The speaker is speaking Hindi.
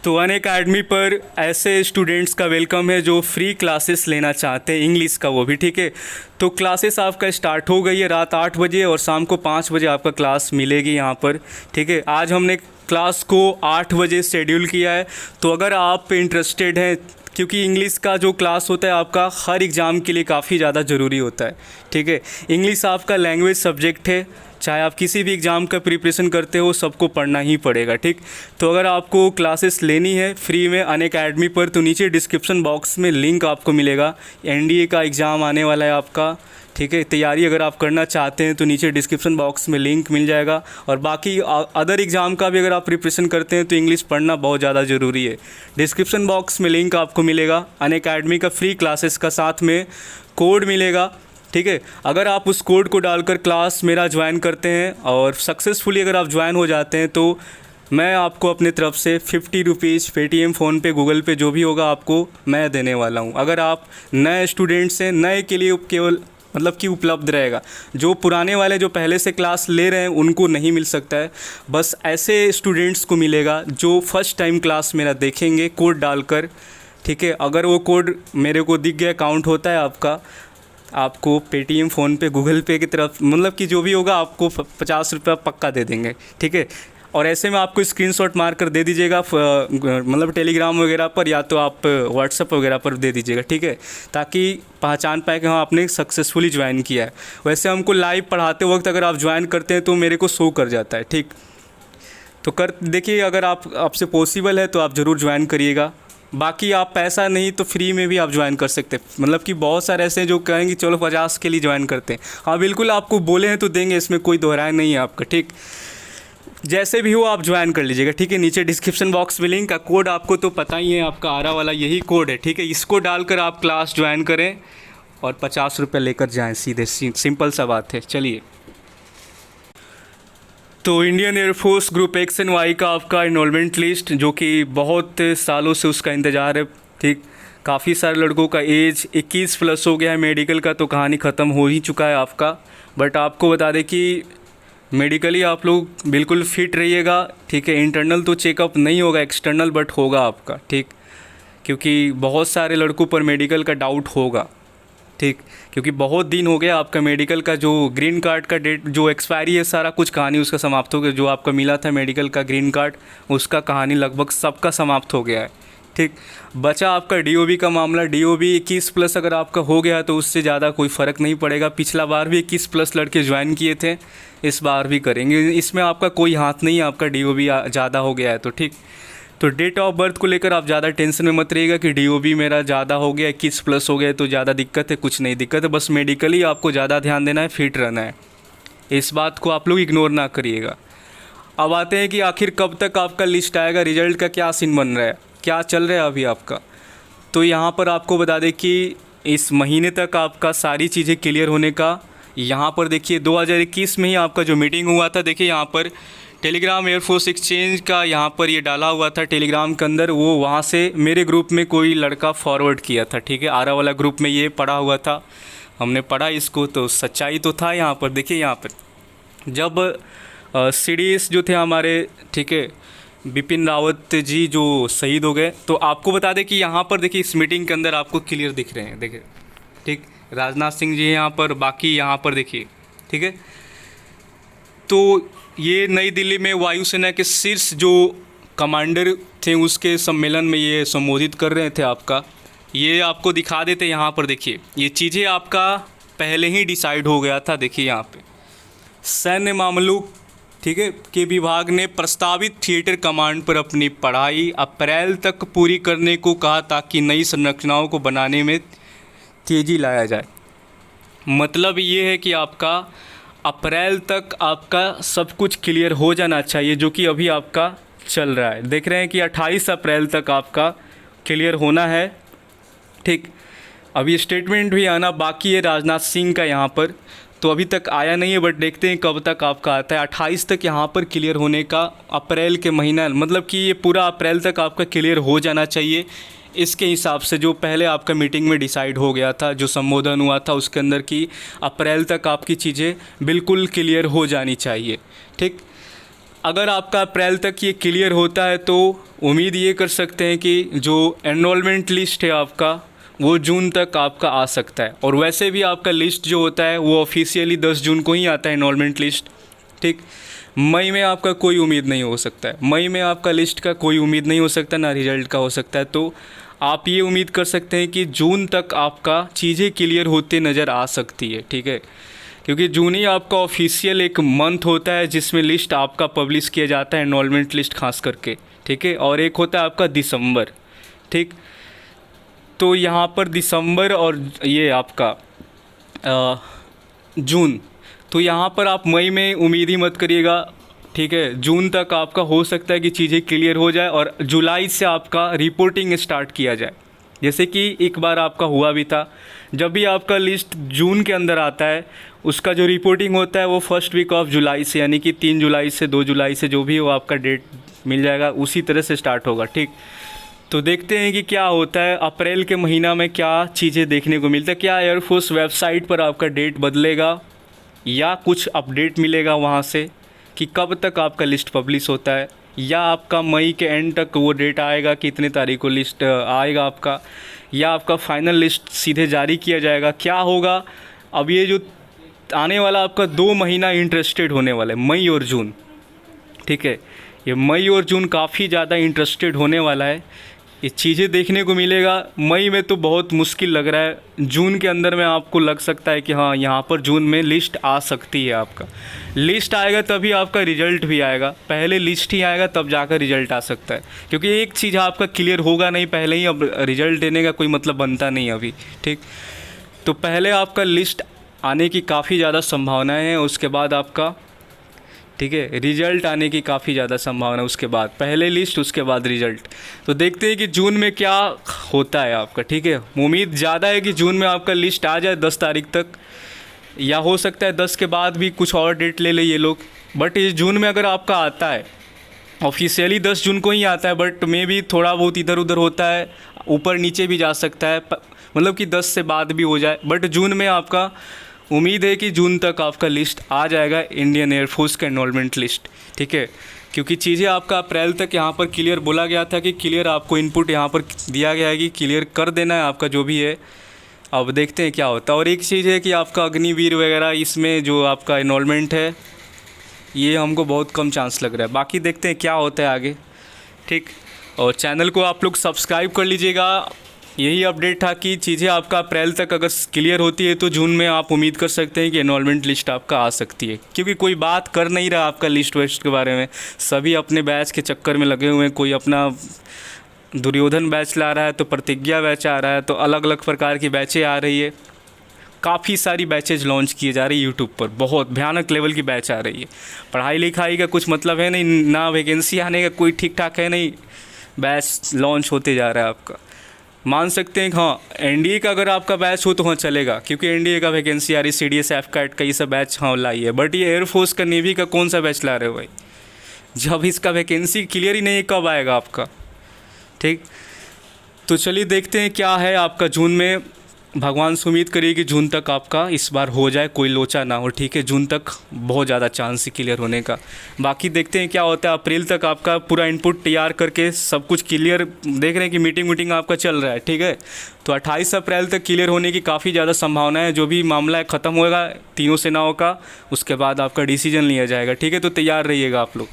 तो अनअकैडमी पर ऐसे स्टूडेंट्स का वेलकम है जो फ्री क्लासेस लेना चाहते हैं इंग्लिश का, वो भी ठीक है। तो क्लासेस आपका स्टार्ट हो गई है रात 8 बजे और शाम को 5 बजे आपका क्लास मिलेगी यहाँ पर, ठीक है। आज हमने क्लास को 8 बजे शेड्यूल किया है। तो अगर आप इंटरेस्टेड हैं, क्योंकि इंग्लिश का जो क्लास होता है आपका हर एग्ज़ाम के लिए काफ़ी ज़्यादा ज़रूरी होता है, ठीक है। इंग्लिश आपका लैंग्वेज सब्जेक्ट है, चाहे आप किसी भी एग्ज़ाम का प्रिपरेशन करते हो सबको पढ़ना ही पड़ेगा, ठीक। तो अगर आपको क्लासेस लेनी है फ्री में अनअकैडमी पर, तो नीचे डिस्क्रिप्शन बॉक्स में लिंक आपको मिलेगा। एनडीए का एग्ज़ाम आने वाला है आपका, ठीक है। तैयारी अगर आप करना चाहते हैं तो नीचे डिस्क्रिप्शन बॉक्स में लिंक मिल जाएगा। और बाकी अदर एग्ज़ाम का भी अगर आप प्रिपरेशन करते हैं तो इंग्लिश पढ़ना बहुत ज़्यादा ज़रूरी है। डिस्क्रिप्शन बॉक्स में लिंक आपको मिलेगा अनअकैडमी का फ्री क्लासेस का, साथ में कोड मिलेगा, ठीक है। अगर आप उस कोड को डालकर क्लास मेरा ज्वाइन करते हैं और सक्सेसफुली अगर आप ज्वाइन हो जाते हैं तो मैं आपको अपने तरफ से 50 रुपीज़ पेटीएम, फ़ोनपे, गूगल पे जो भी होगा आपको मैं देने वाला हूँ। अगर आप नए स्टूडेंट्स हैं, नए के लिए केवल मतलब कि उपलब्ध रहेगा। जो पुराने वाले जो पहले से क्लास ले रहे हैं उनको नहीं मिल सकता है, बस ऐसे स्टूडेंट्स को मिलेगा जो फर्स्ट टाइम क्लास मेरा देखेंगे कोड डालकर, ठीक है। अगर वो कोड मेरे को दिख गया, काउंट होता है आपको पेटीएम, फ़ोनपे, गूगल पे की तरफ मतलब कि जो भी होगा आपको 50 रुपये पक्का दे देंगे, ठीक है। और ऐसे में आपको स्क्रीनशॉट मार कर दे दीजिएगा मतलब टेलीग्राम वगैरह पर, या तो आप व्हाट्सएप वगैरह पर दे दीजिएगा, ठीक है, ताकि पहचान पाए कि हाँ आपने सक्सेसफुली ज्वाइन किया है। वैसे हमको लाइव पढ़ाते वक्त अगर आप ज्वाइन करते हैं तो मेरे को शो कर जाता है, ठीक। तो कर देखिए, अगर आपसे पॉसिबल है तो आप ज़रूर ज्वाइन करिएगा। बाकी आप पैसा नहीं तो फ्री में भी आप ज्वाइन कर सकते हैं। मतलब कि बहुत सारे ऐसे हैं जो कहेंगे चलो 50 के लिए ज्वाइन करते हैं। हाँ बिल्कुल, आपको बोले हैं तो देंगे, इसमें कोई दोहराए नहीं है आपका, ठीक। जैसे भी हो आप ज्वाइन कर लीजिएगा, ठीक है। नीचे डिस्क्रिप्शन बॉक्स में लिंक का कोड आपको तो पता ही है, आपका आरा वाला यही कोड है, ठीक है। इसको डालकर आप क्लास ज्वाइन करें और 50 रुपये लेकर जाएँ सीधे, सिंपल सा बात है। चलिए, तो Indian air force group X and Y का आपका इनरोलमेंट लिस्ट, जो कि बहुत सालों से उसका इंतज़ार है, ठीक। काफ़ी सारे लड़कों का एज 21 प्लस हो गया है। मेडिकल का तो कहानी ख़त्म हो ही चुका है आपका, बट आपको बता दें कि मेडिकली आप लोग बिल्कुल फिट रहिएगा, ठीक है। इंटरनल तो चेकअप नहीं होगा, एक्सटर्नल बट होगा आपका, ठीक। क्योंकि बहुत सारे लड़कों पर मेडिकल का डाउट होगा, ठीक। क्योंकि बहुत दिन हो गया आपका मेडिकल का जो ग्रीन कार्ड का डेट जो एक्सपायरी है, सारा कुछ कहानी उसका समाप्त हो गया। जो आपका मिला था मेडिकल का ग्रीन कार्ड, उसका कहानी लगभग सबका समाप्त हो गया है, ठीक। बचा आपका डीओबी का मामला। डीओबी 21 प्लस अगर आपका हो गया तो उससे ज़्यादा कोई फ़र्क नहीं पड़ेगा। पिछला बार भी 21 प्लस लड़के ज्वाइन किए थे, इस बार भी करेंगे। इसमें आपका कोई हाथ नहीं है, आपका डीओबी ज़्यादा हो गया है तो, ठीक। तो डेट ऑफ बर्थ को लेकर आप ज़्यादा टेंशन में मत रहिएगा कि डीओबी मेरा ज़्यादा हो गया, 21 प्लस हो गया तो ज़्यादा दिक्कत है, कुछ नहीं दिक्कत है। बस मेडिकली आपको ज़्यादा ध्यान देना है, फिट रहना है, इस बात को आप लोग इग्नोर ना करिएगा। अब आते हैं कि आखिर कब तक आपका लिस्ट आएगा, रिजल्ट का क्या सीन बन रहा है, क्या चल रहा है अभी आपका। तो यहाँ पर आपको बता दें कि इस महीने तक आपका सारी चीज़ें क्लियर होने का, यहाँ पर देखिए 2021 में ही आपका जो मीटिंग हुआ था, देखिए यहाँ पर टेलीग्राम एयरफोर्स एक्सचेंज का यहाँ पर ये डाला हुआ था टेलीग्राम के अंदर। वो वहाँ से मेरे ग्रुप में कोई लड़का फॉरवर्ड किया था, ठीक है। आरा वाला ग्रुप में ये पड़ा हुआ था, हमने पढ़ा इसको तो सच्चाई तो था यहाँ पर। देखिए यहाँ पर जब सीडीएस जो थे हमारे, ठीक है, बिपिन रावत जी जो शहीद हो गए, तो आपको बता दें कि यहाँ पर देखिए इस मीटिंग के अंदर आपको क्लियर दिख रहे हैं, देखिए, ठीक। राजनाथ सिंह जी यहाँ पर, बाकी यहाँ पर देखिए, ठीक है। तो ये नई दिल्ली में वायुसेना के शीर्ष जो कमांडर थे उसके सम्मेलन में ये संबोधित कर रहे थे आपका। ये आपको दिखा देते यहाँ पर, देखिए ये चीज़ें आपका पहले ही डिसाइड हो गया था। देखिए यहाँ पे सैन्य मामलों, ठीक है, के विभाग ने प्रस्तावित थिएटर कमांड पर अपनी पढ़ाई अप्रैल तक पूरी करने को कहा ताकि नई संरचनाओं को बनाने में तेज़ी लाया जाए। मतलब ये है कि आपका अप्रैल तक आपका सब कुछ क्लियर हो जाना चाहिए, जो कि अभी आपका चल रहा है। देख रहे हैं कि 28 अप्रैल तक आपका क्लियर होना है, ठीक। अभी स्टेटमेंट भी आना बाकी है राजनाथ सिंह का यहाँ पर, तो अभी तक आया नहीं है, बट देखते हैं कब तक आपका आता है। 28 तक यहाँ पर क्लियर होने का, अप्रैल के महीना, मतलब कि ये पूरा अप्रैल तक आपका क्लियर हो जाना चाहिए। इसके हिसाब से जो पहले आपका मीटिंग में डिसाइड हो गया था, जो संबोधन हुआ था उसके अंदर की अप्रैल तक आपकी चीज़ें बिल्कुल क्लियर हो जानी चाहिए, ठीक। अगर आपका अप्रैल तक ये क्लियर होता है तो उम्मीद ये कर सकते हैं कि जो एनरोलमेंट लिस्ट है आपका वो जून तक आपका आ सकता है। और वैसे भी आपका लिस्ट जो होता है वो ऑफिशियली 10 जून को ही आता है एनरोलमेंट लिस्ट, ठीक। मई में आपका कोई उम्मीद नहीं हो सकता है, मई में आपका लिस्ट का कोई उम्मीद नहीं हो सकता, ना रिजल्ट का हो सकता है। तो आप ये उम्मीद कर सकते हैं कि जून तक आपका चीज़ें क्लियर होते नज़र आ सकती है, ठीक है। क्योंकि जून ही आपका ऑफिशियल एक मंथ होता है जिसमें लिस्ट आपका पब्लिश किया जाता है, एनरोलमेंट लिस्ट खास करके, ठीक है। और एक होता है आपका दिसंबर, ठीक। तो यहाँ पर दिसंबर और ये आपका जून, तो यहाँ पर आप मई में उम्मीद ही मत करिएगा, ठीक है। जून तक आपका हो सकता है कि चीज़ें क्लियर हो जाए और जुलाई से आपका रिपोर्टिंग स्टार्ट किया जाए। जैसे कि एक बार आपका हुआ भी था, जब भी आपका लिस्ट जून के अंदर आता है उसका जो रिपोर्टिंग होता है वो फर्स्ट वीक ऑफ जुलाई से, यानी कि 3 जुलाई से 2 जुलाई से जो भी वो आपका डेट मिल जाएगा उसी तरह से स्टार्ट होगा, ठीक। तो देखते हैं कि क्या होता है अप्रैल के महीना में, क्या चीज़ें देखने को मिलता है। क्या एयरफोर्स वेबसाइट पर आपका डेट बदलेगा या कुछ अपडेट मिलेगा वहाँ से कि कब तक आपका लिस्ट पब्लिश होता है, या आपका मई के एंड तक वो डेट आएगा कि इतने तारीख को लिस्ट आएगा आपका, या आपका फाइनल लिस्ट सीधे जारी किया जाएगा, क्या होगा। अब ये जो आने वाला आपका 2 महीना इंटरेस्टेड होने वाला है, मई और जून, ठीक है। ये मई और जून काफ़ी ज़्यादा इंटरेस्टेड होने वाला है, ये चीज़ें देखने को मिलेगा। मई में तो बहुत मुश्किल लग रहा है, जून के अंदर में आपको लग सकता है कि हाँ यहाँ पर जून में लिस्ट आ सकती है। आपका लिस्ट आएगा तभी आपका रिज़ल्ट भी आएगा, पहले लिस्ट ही आएगा तब जाकर रिज़ल्ट आ सकता है। क्योंकि एक चीज़ आपका क्लियर होगा नहीं पहले ही, अब रिज़ल्ट देने का कोई मतलब बनता नहीं अभी, ठीक। तो पहले आपका लिस्ट आने की काफ़ी ज़्यादा संभावनाएँ हैं, उसके बाद आपका, ठीक है, रिज़ल्ट आने की काफ़ी ज़्यादा संभावना, उसके बाद पहले लिस्ट उसके बाद रिज़ल्ट। तो देखते हैं कि जून में क्या होता है आपका, ठीक है। उम्मीद ज़्यादा है कि जून में आपका लिस्ट आ जाए 10 तारीख तक, या हो सकता है 10 के बाद भी कुछ और डेट ले ले ये लोग। बट ये जून में अगर आपका आता है, ऑफिशियली 10 जून को ही आता है, बट मे भी थोड़ा बहुत इधर उधर होता है, ऊपर नीचे भी जा सकता है, मतलब कि 10 से बाद भी हो जाए। बट जून में आपका उम्मीद है कि जून तक आपका लिस्ट आ जाएगा, इंडियन एयरफोर्स का एनरोलमेंट लिस्ट, ठीक है। क्योंकि चीज़ें आपका अप्रैल तक यहाँ पर क्लियर बोला गया था कि क्लियर आपको इनपुट यहाँ पर दिया गया है कि क्लियर कर देना है आपका जो भी है। अब देखते हैं क्या होता है। और एक चीज़ है कि आपका अग्निवीर वगैरह इसमें जो आपका एनरोलमेंट है ये हमको बहुत कम चांस लग रहा है, बाकी देखते हैं क्या होता है आगे, ठीक। और चैनल को आप लोग सब्सक्राइब कर लीजिएगा। यही अपडेट था कि चीज़ें आपका अप्रैल तक अगर क्लियर होती है तो जून में आप उम्मीद कर सकते हैं कि एनरोलमेंट लिस्ट आपका आ सकती है। क्योंकि कोई बात कर नहीं रहा आपका लिस्ट वेस्ट के बारे में, सभी अपने बैच के चक्कर में लगे हुए हैं। कोई अपना दुर्योधन बैच ला रहा है तो प्रतिज्ञा बैच आ रहा है, तो अलग अलग प्रकार की बैचें आ रही है। काफ़ी सारी बैचेज लॉन्च किए जा रही है यूट्यूब पर, बहुत भयानक लेवल की बैच आ रही है। पढ़ाई लिखाई का कुछ मतलब है नहीं, ना वैकेंसी आने का कोई ठीक ठाक है नहीं, बैच लॉन्च होते जा रहा है आपका। मान सकते हैं कि हाँ एनडीए का अगर आपका बैच हो तो हाँ चलेगा, क्योंकि एनडीए का वैकेंसी आ रही, सीडीएस एफकैट का ये सब बैच हाँ लाई है। बट ये एयरफोर्स का नेवी का कौन सा बैच ला रहे हो भाई, जब इसका वैकेंसी क्लियर ही नहीं है कब आएगा आपका, ठीक। तो चलिए देखते हैं क्या है आपका जून में। भगवान से उम्मीद करिए कि जून तक आपका इस बार हो जाए, कोई लोचा ना हो, ठीक है। जून तक बहुत ज़्यादा चांस है क्लियर होने का। बाकी देखते हैं क्या होता है। अप्रैल तक आपका पूरा इनपुट तैयार करके सब कुछ क्लियर, देख रहे हैं कि मीटिंग आपका चल रहा है, ठीक है। तो 28 अप्रैल तक क्लियर होने की काफ़ी ज़्यादा संभावना है। जो भी मामला है ख़त्म होगा तीनों सेनाओं का, उसके बाद आपका डिसीजन लिया जाएगा, ठीक है। तो तैयार रहिएगा आप लोग।